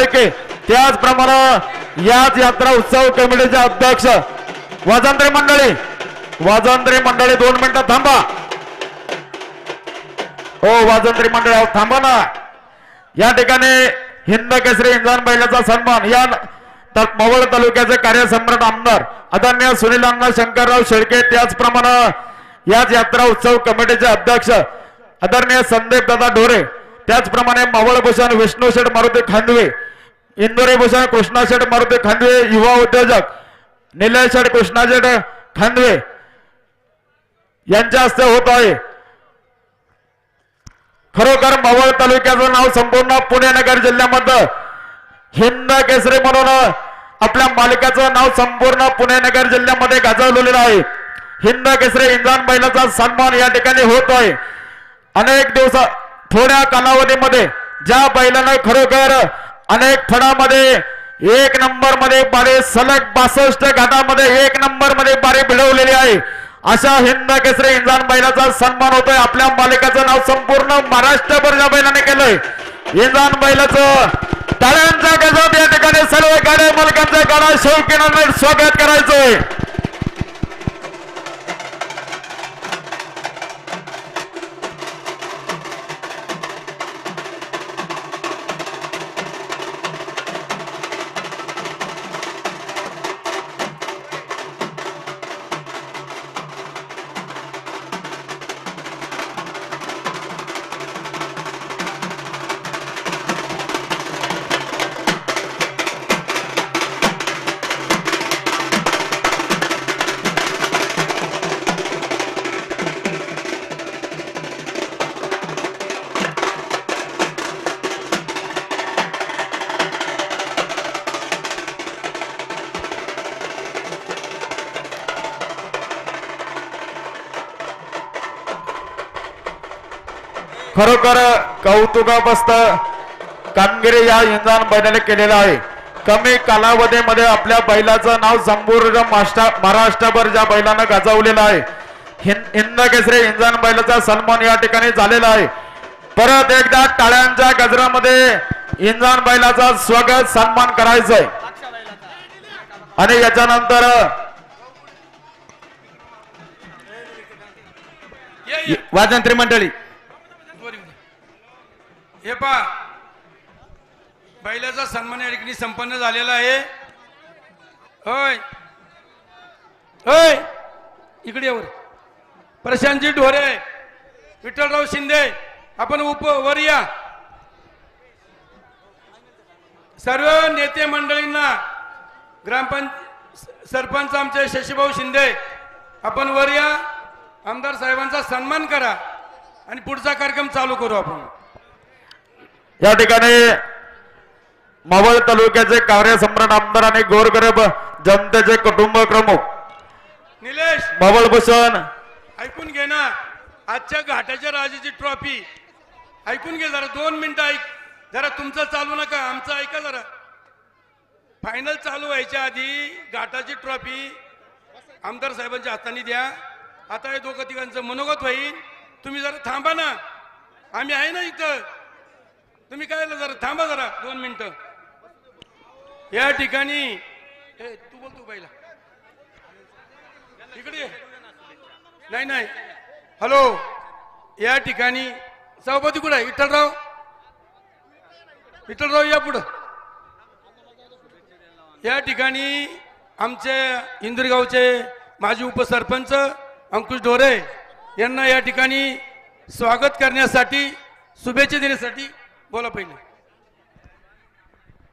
शेळके त्याचप्रमाणे याच यात्रा उत्सव कमिटीचे अध्यक्ष वाजंत्री मंडळी 2 मिनिटं थांबा हो वाजंत्री मंडळी थांबा ना या ठिकाणी हिंद केसरी इंजान बैलाचा सन्मान या मवळ तालुक्याचे कार्यसम्राट आमदार आदरणीय सुनील अण्णा शंकरराव शेळके त्याचप्रमाणे याच यात्रा उत्सव कमिटीचे अध्यक्ष आदरणीय संदीप दादा ढोरे त्याचप्रमाणे मवळ भूषण विष्णू शेठ मारुती खांदवे इंदोरी भूषण कृष्णा शेठ मारुती खांदवे युवा उद्योजक निलेश शेठ कृष्णा शेठ खांदवे यांच्या हस्ते होत आहे खरोखर मवळ तालुक्याचं नाव संपूर्ण पुणे नगर जिल्ह्यामध्ये हिंद केसरी म्हणून आपल्या मालकाचं नाव संपूर्ण पुणे नगर जिल्ह्यामध्ये गाजवलेलं आहे हिंद केसरी इंजान बैलाचा सन्मान या ठिकाणी होत आहे अनेक दिवस थोड्या कालावधीमध्ये ज्या बैलानं खरोखर अनेक फळामध्ये 1 नंबर मध्ये बारे सलग 62 घाटामध्ये 1 नंबर मध्ये बारे भिडवलेली आहे अशा हिंद केसरी इंजान बैलाचा सन्मान होतोय आपल्या मालकाचं नाव संपूर्ण महाराष्ट्रभर ज्या बैलाने केलंय इंजान बैलाचं टाळ्यांच्या गजरात या ठिकाणी सर्व गाड्या मालकांच्या गाडा शौकीनांना स्वागत करायचंय खरोखर कौतुकास्पद कामगिरी या इंजान बैलाने केलेलं आहे कमी कालावधीमध्ये आपल्या बैलाचं नाव संपूर्ण महाराष्ट्रभर ज्या बैलानं गाजवलेलं आहे हिंद केसरी इंजान बैलाचा सन्मान या ठिकाणी झालेला आहे परत एकदा टाळ्यांच्या गजरामध्ये इंजान बैलाचा स्वागत सन्मान करायचंय आणि याच्यानंतर वाजंत्री मंडळी हे पहा बैलाचा सन्मान या ठिकाणी संपन्न झालेला आहे होय होय इकडे वर प्रशांतजी ढोरे विठ्ठलराव शिंदे आपण वर या सर्व नेते मंडळींना सरपंच आमचे शशीभाऊ शिंदे आपण वर या आमदार साहेबांचा सन्मान करा आणि पुढचा कार्यक्रम चालू करू आपण या ठिकाणी मवळ तालुक्याचे कार्यसम्राट आमदार आणि गोरगरीब जनतेचे कुटुंब प्रमुख निलेश मवळ भूषण ऐकून घे ना आजच्या घाटाच्या राजाची ट्रॉफी ऐकून घे जरा 2 मिनिटं ऐक जरा तुमचं चालू नका आमचं ऐका जरा फायनल चालू व्हायच्या आधी घाटाची ट्रॉफी आमदार साहेबांच्या हाताने द्या आता हे दोघं तिघांचं मनोगत होईल तुम्ही जरा थांबा ना आम्ही आहे ना इथं तुम्ही काय जरा थांबा जरा 2 मिनिटं या ठिकाणी तू बोल तू पहिला इकडे नाही हॅलो या ठिकाणी सभापती कुठे आहे विठ्ठलराव या पुढं या ठिकाणी आमचे इंदुरगावचे माजी उपसरपंच अंकुश ढोरे यांना या ठिकाणी स्वागत करण्यासाठी शुभेच्छा देण्यासाठी बोला पहिले